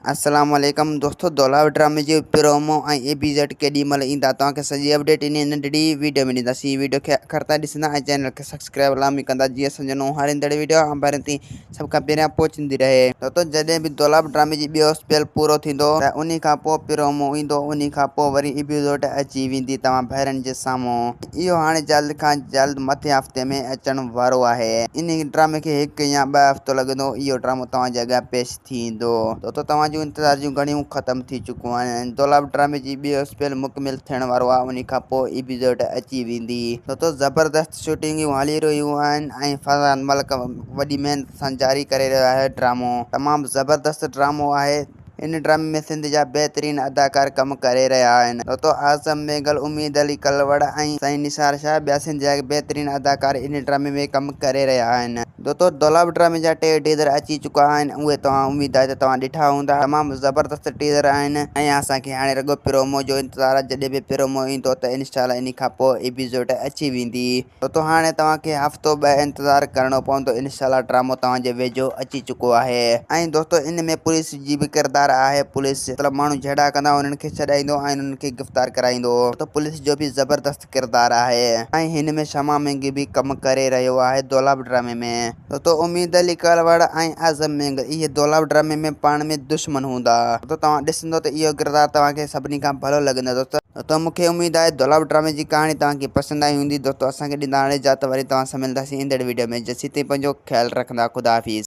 अस्सलाम वालेकुम दोस्तों, दौलाव ड्रामे जो प्रोमो एपिसोड केॾी महिल ईंदा तव्हांखे सॼी अपडेट इन नंढड़ी वीडियो में ॾींदासीं। वीडियो खे आख़िर ताईं ॾिसंदा ऐं चैनल खे सब्सक्राइब लाज़मी कंदा जीअं असांजो नओं हर ईंदड़ वीडियो पहिरीं सभ खां पहिरियां पहुचंदी रहे। दोस्तों जॾहिं बि दौलाव ड्रामे जी ॿियो स्पेल पूरो थींदो त उन खां पोइ प्रोमो ईंदो, उन खां पोइ वरी एपिसोड अची वेंदी तव्हां भेरनि जे साम्हूं। इहो हाणे जल्द खां जल्द मथे हफ़्ते में अचण वारो आहे। इन ड्रामे खे 1 या 2 हफ़्तो लॻंदो, इहो ड्रामो तव्हांजे अॻियां पेश थींदो। दोस्तों तव्हां जूं इंतज़ार जूं घणियूं ख़त्म थी चुकियूं आहिनि। दौलाव ड्रामे जी ॿियो स्पेल मुकमिल थियण वारो आहे, उन खां पोइ एपिसोड अची वेंदी। दोस्तों ज़बरदस्त शूटिंगूं हली रहियूं आहिनि ऐं फरहान मलिक वॾी महिनत सां जारी करे रहियो आहे। ड्रामो तमामु ज़बरदस्त ड्रामो आहे। इन ड्रामे में सिंध जा बहितरीन अदाकार कम करे रहिया आहिनि। दोस्तों आज़म मेघल, उम्मीद अली कलवड़ ऐं साईं निसार शाह ॿिया सिंध जा बहितरीन अदाकार इन ड्रामे में कम करे रहिया आहिनि। दोस्तों दौलाव ड्रामे जा 2 टीज़र अची चुका आहिनि, उहे तव्हां उम्मीद आहे त तव्हां ॾिठा हूंदा। तमामु ज़बरदस्त टीज़र आहिनि ऐं असांखे हाणे रुॻो प्रोमो जो इंतज़ारु आहे। जॾहिं बि प्रोमो ईंदो त इंशाल्लाह इन खां पोइ एपिसोड अची वेंदी। दोस्तों हाणे तव्हांखे हफ़्तो 2 इंतज़ारु करिणो पवंदो, इंशाल्लाह ड्रामो तव्हांजे वेझो अची चुको आहे। ऐं दोस्तों इन में पुलिस जी बि किरदारु आहे। पुलिस मतिलबु माण्हू झेड़ा कंदा उन्हनि खे छॾाईंदो ऐं उन्हनि खे गिरफ़्तार कराईंदो। तो पुलिस जो बि ज़बरदस्त किरदारु आहे ऐं हिन में शमा मेंगी बि कमु करे रहियो आहे दौलाव ड्रामे में। दोस्तों उम्मीद अली कलवड़ ऐं आज़म मेंगल इहे दौलाव ड्रामे में पाण में दुश्मन हूंदा। तो तव्हां ॾिसंदो त इहो किरदारु तव्हांखे सभिनी खां भलो लॻंदो। दोस्तों मूंखे उम्मीद आहे दौलाव ड्रामे जी कहाणी तव्हांखे पसंदि आई हूंदी। दोस्तों असांखे ॾींदा हाणे इजाज़त, वरी तव्हां सां मिलंदासीं ईंदड़ वीडियो में। जेसीं ताईं पंहिंजो ख़्यालु रखंदा। ख़ुदा हाफ़िज़।